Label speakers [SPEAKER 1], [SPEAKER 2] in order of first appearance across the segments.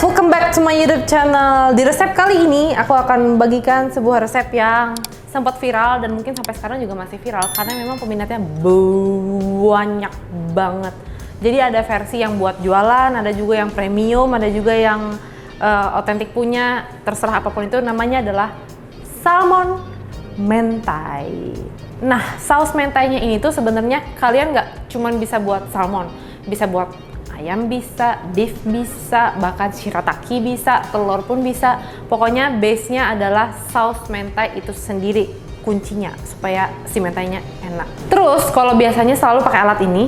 [SPEAKER 1] welcome back to my YouTube channel. Di resep kali ini aku akan bagikan sebuah resep yang sempat viral dan mungkin sampai sekarang juga masih viral karena memang peminatnya banyak banget. Jadi ada versi yang buat jualan, ada juga yang premium, ada juga yang otentik punya, terserah apapun itu. Namanya adalah salmon mentai. Nah, saus mentainya ini tuh sebenarnya kalian nggak cuman bisa buat salmon, bisa buat ayam bisa, beef bisa, bahkan shirataki bisa, telur pun bisa. Pokoknya base-nya adalah saus mentai itu sendiri kuncinya supaya si mentainya enak. Terus kalau biasanya selalu pakai alat ini.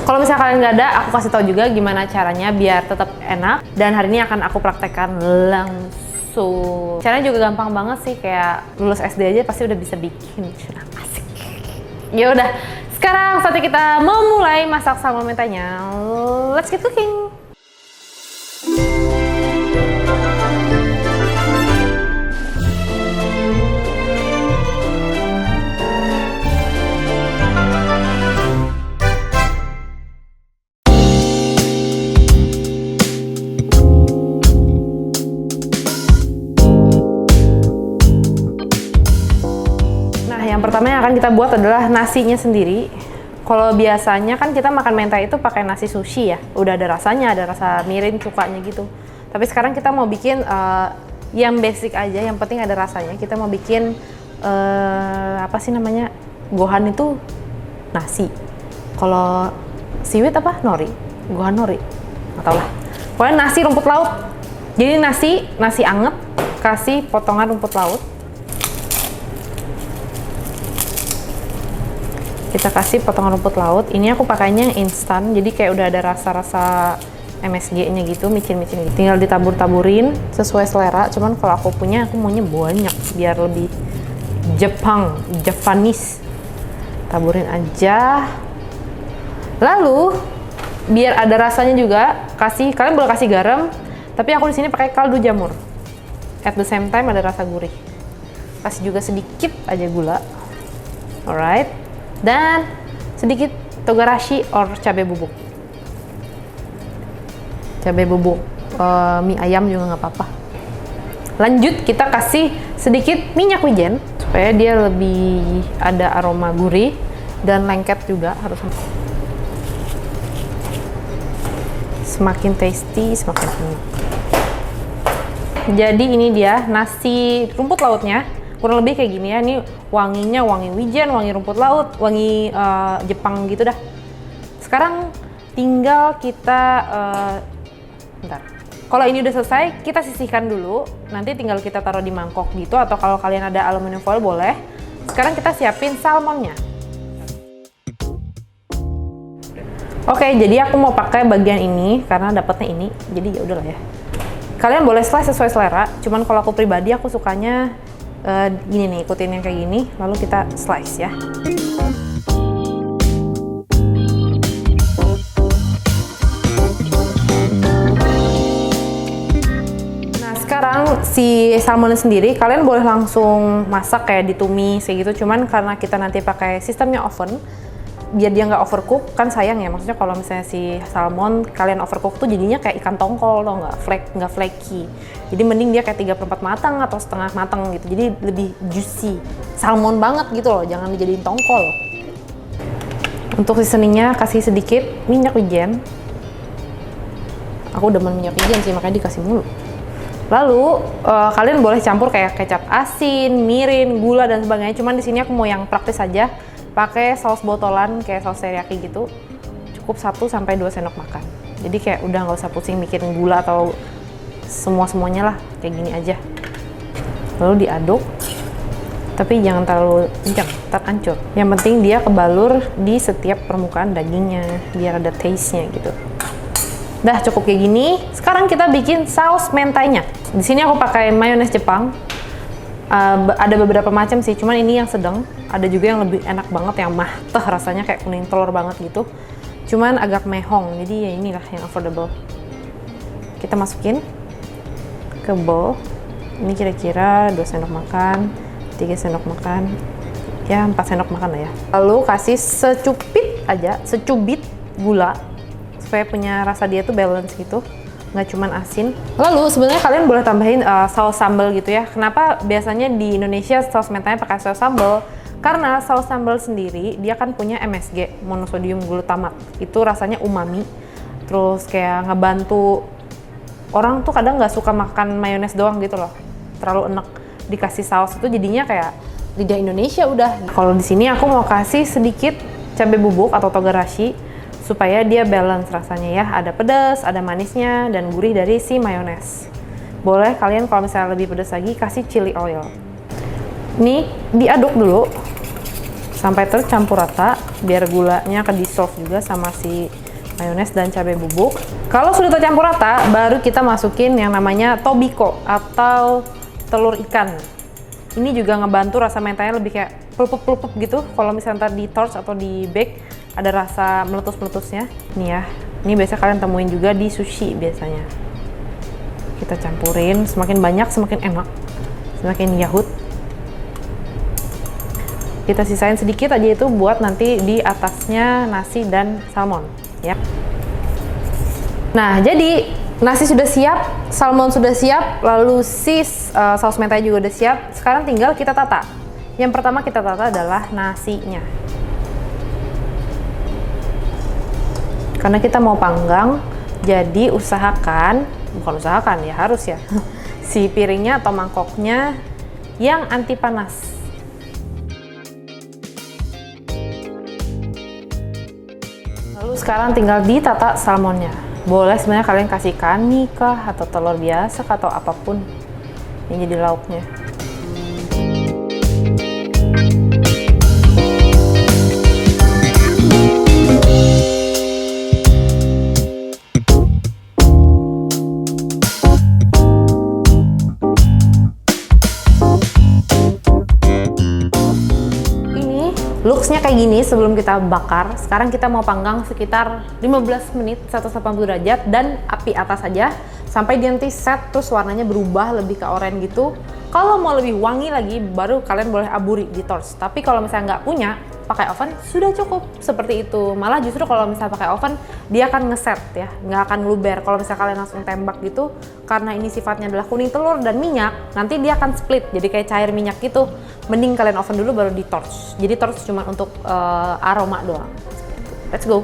[SPEAKER 1] Kalau misalnya kalian nggak ada, aku kasih tahu juga gimana caranya biar tetap enak. Dan hari ini akan aku praktekkan langsung. Caranya juga gampang banget sih, kayak lulus SD aja pasti udah bisa bikin. Asik. Ya udah. Sekarang saatnya kita memulai masak salmon mentainya. Let's get cooking. Yang pertama yang akan kita buat adalah nasinya sendiri. Kalau biasanya kan kita makan mentai itu pakai nasi sushi ya, udah ada rasanya, ada rasa mirin, cukanya gitu. Tapi sekarang kita mau bikin yang basic aja, yang penting ada rasanya. Kita mau bikin apa sih namanya, gohan itu nasi. Kalau seaweed apa? Nori, gohan nori, nggak tau lah. Pokoknya nasi rumput laut. Jadi nasi anget, kasih potongan rumput laut. Kita kasih potongan rumput laut. Ini aku pakainya instan, jadi kayak udah ada rasa-rasa MSG-nya gitu, micin-micin gitu. Tinggal ditabur-taburin sesuai selera. Cuman kalau aku punya, aku maunya banyak biar lebih Japanese. Taburin aja. Lalu biar ada rasanya juga, kalian boleh kasih garam, tapi aku di sini pakai kaldu jamur. At the same time ada rasa gurih. Kasih juga sedikit aja gula. Alright. Dan sedikit togarashi or cabai bubuk. Cabai bubuk mie ayam juga nggak apa-apa. Lanjut kita kasih sedikit minyak wijen supaya dia lebih ada aroma gurih dan lengket juga harus. Semakin tasty semakin enak. Jadi ini dia nasi rumput lautnya. Kurang lebih kayak gini ya, ini wanginya wangi wijen, wangi rumput laut, wangi Jepang gitu dah. Sekarang tinggal kita, bentar. Kalau ini udah selesai, kita sisihkan dulu. Nanti tinggal kita taruh di mangkok gitu, atau kalau kalian ada aluminium foil boleh. Sekarang kita siapin salmonnya. Oke, jadi aku mau pakai bagian ini karena dapatnya ini, jadi ya udahlah ya. Kalian boleh slice sesuai selera. Cuman kalau aku pribadi aku sukanya gini nih, ikutin yang kayak gini, lalu kita slice ya. Nah sekarang si salmonnya sendiri kalian boleh langsung masak kayak ditumis kayak gitu, cuman karena kita nanti pakai sistemnya oven, biar dia nggak overcook kan sayang ya. Maksudnya kalau misalnya si salmon kalian overcook tuh jadinya kayak ikan tongkol loh, nggak flaky. Jadi mending dia kayak 3/4 matang atau setengah matang gitu, jadi lebih juicy, salmon banget gitu loh, jangan dijadiin tongkol. Untuk seasoningnya kasih sedikit minyak wijen. Aku demen minyak wijen sih, makanya dikasih mulu. Lalu kalian boleh campur kayak kecap asin, mirin, gula dan sebagainya. Cuman di sini aku mau yang praktis aja, pakai saus botolan kayak saus teriyaki gitu. Cukup 1-2 sendok makan. Jadi kayak udah nggak usah pusing mikirin gula atau semuanya lah, kayak gini aja. Lalu diaduk, tapi jangan terlalu kencang, terhancur. Yang penting dia kebalur di setiap permukaan dagingnya, biar ada taste-nya gitu. Dah cukup kayak gini. Sekarang kita bikin saus mentainya. Di sini aku pakai mayones Jepang. Ada beberapa macam sih, cuman ini yang sedang. Ada juga yang lebih enak banget, yang mateh rasanya kayak kuning telur banget gitu. Cuman agak mehong, jadi ya inilah yang affordable. Kita masukin ke bowl. Ini kira-kira 2 sendok makan, 3 sendok makan, ya 4 sendok makan lah ya. Lalu kasih secubit aja, secubit gula supaya punya rasa dia tuh balance gitu, nggak cuman asin. Lalu sebenarnya kalian boleh tambahin saus sambal gitu ya. Kenapa biasanya di Indonesia saus mentanya pakai saus sambal? Karena saus sambal sendiri dia kan punya MSG, monosodium glutamat. Itu rasanya umami, terus kayak ngebantu orang tuh kadang nggak suka makan mayones doang gitu loh, terlalu enek. Dikasih saus itu jadinya kayak lidah Indonesia udah. Kalau di sini aku mau kasih sedikit cabai bubuk atau togarashi supaya dia balance rasanya ya. Ada pedas, ada manisnya, dan gurih dari si mayones. Boleh kalian kalau misalnya lebih pedas lagi kasih chili oil. Ini diaduk dulu sampai tercampur rata biar gulanya ke dissolve juga sama si mayones dan cabai bubuk. Kalau sudah tercampur rata, baru kita masukin yang namanya tobiko atau telur ikan. Ini juga ngebantu rasa mentanya lebih kayak pelupuk-pelupuk gitu. Kalau misalnya ntar di torch atau di bake ada rasa meletus-meletusnya. Nih ya, ini biasa kalian temuin juga di sushi biasanya. Kita campurin, semakin banyak semakin enak, semakin yahut. Kita sisain sedikit aja itu buat nanti di atasnya nasi dan salmon ya. Nah, jadi nasi sudah siap, salmon sudah siap, lalu si saus mentanya juga udah siap. Sekarang tinggal kita tata. Yang pertama kita tata adalah nasinya. Karena kita mau panggang, jadi bukan usahakan ya, harus ya. Si piringnya atau mangkoknya yang anti panas. Lalu sekarang tinggal ditata salmonnya. Boleh sebenarnya kalian kasih kani kah atau telur biasa kah, atau apapun yang jadi lauknya. Looksnya kayak gini sebelum kita bakar. Sekarang kita mau panggang sekitar 15 menit 180 derajat dan api atas aja sampai dia nanti set terus warnanya berubah lebih ke oranye gitu. Kalau mau lebih wangi lagi baru kalian boleh aburi di torch. Tapi kalau misalnya nggak punya, pakai oven sudah cukup seperti itu. Malah justru kalau misalnya pakai oven dia akan ngeset ya, nggak akan luber. Kalau misalnya kalian langsung tembak gitu, karena ini sifatnya adalah kuning telur dan minyak, nanti dia akan split jadi kayak cair minyak gitu. Mending kalian oven dulu baru di torch. Jadi torch cuma untuk aroma doang. Let's go.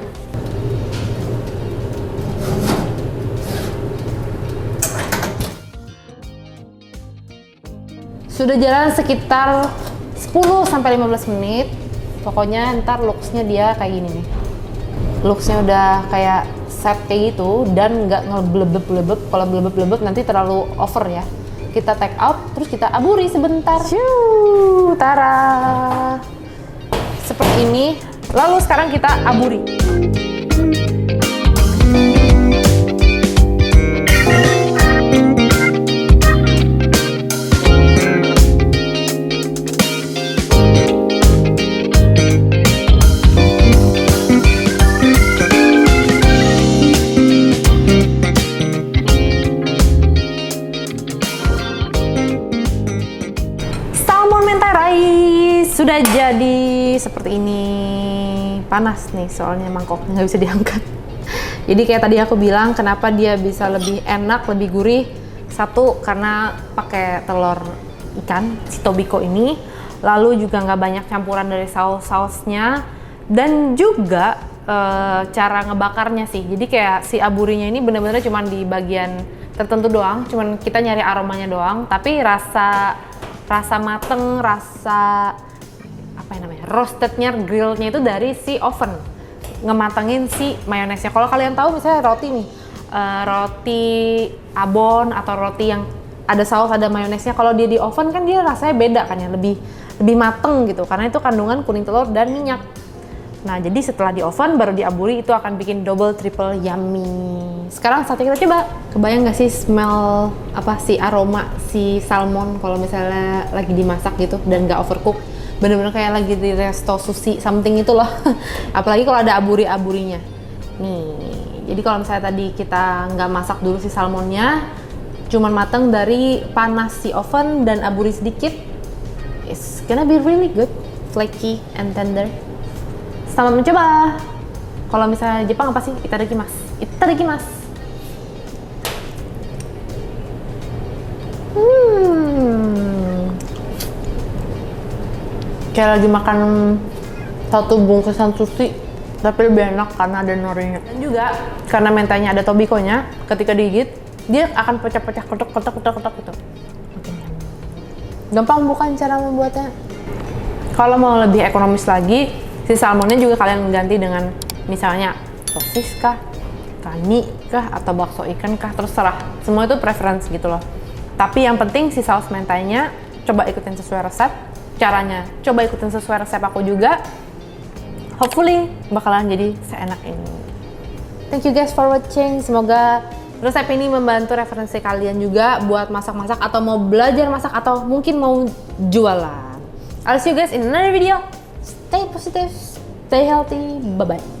[SPEAKER 1] Sudah jalan sekitar 10-15 menit. Pokoknya ntar looksnya dia kayak gini nih. Looksnya udah kayak set kayak gitu dan nggak ngeblebeb-blebeb. Kalau blebeb-blebeb nanti terlalu over ya. Kita take out, terus kita aburi sebentar. Shoo, tara. Seperti ini. Lalu sekarang kita aburi. Sudah jadi seperti ini. Panas nih soalnya mangkoknya nggak bisa diangkat. Jadi kayak tadi aku bilang kenapa dia bisa lebih enak, lebih gurih. Satu karena pakai telur ikan si tobiko ini. Lalu juga nggak banyak campuran dari saus-sausnya. Dan juga cara ngebakarnya sih. Jadi kayak si aburinya ini bener-bener cuma di bagian tertentu doang. Cuman kita nyari aromanya doang. Tapi rasa mateng, rasa apa yang namanya roastednya, grillnya itu dari si oven ngematengin si mayonesnya. Kalau kalian tahu misalnya roti nih, roti abon atau roti yang ada saus ada mayonesnya, kalau dia di oven kan dia rasanya beda kan ya, lebih mateng gitu karena itu kandungan kuning telur dan minyak. Nah jadi setelah di oven baru diaburi itu akan bikin double triple yummy. Sekarang saatnya kita coba. Kebayang nggak sih smell apa sih aroma si salmon kalau misalnya lagi dimasak gitu dan nggak overcook? Bener-bener kayak lagi di resto sushi something itu loh. Apalagi kalau ada aburi-aburinya. Nih, jadi kalau misalnya tadi kita nggak masak dulu si salmonnya, cuman mateng dari panas si oven dan aburi sedikit, it's gonna be really good, flaky and tender. Selamat mencoba. Kalau misalnya Jepang apa sih? Itadakimasu. Itadakimasu. Kayak lagi makan satu bungkusan sushi, tapi lebih enak karena ada norinya. Dan juga karena mentanya ada tobikonya, ketika digigit dia akan pecah-pecah, kotak-kotak gitu. Gampang bukan cara membuatnya? Kalau mau lebih ekonomis lagi, si salmonnya juga kalian ganti dengan misalnya sosis kah, kani kah, atau bakso ikan kah, terserah. Semua itu preference gitu loh. Tapi yang penting si saus mentanya coba ikutin sesuai resep. Caranya coba ikutin sesuai resep aku juga. Hopefully bakalan jadi seenak ini. Thank you guys for watching. Semoga resep ini membantu referensi kalian juga buat masak-masak atau mau belajar masak atau mungkin mau jualan. I'll see you guys in another video. Stay positive, stay healthy, bye bye.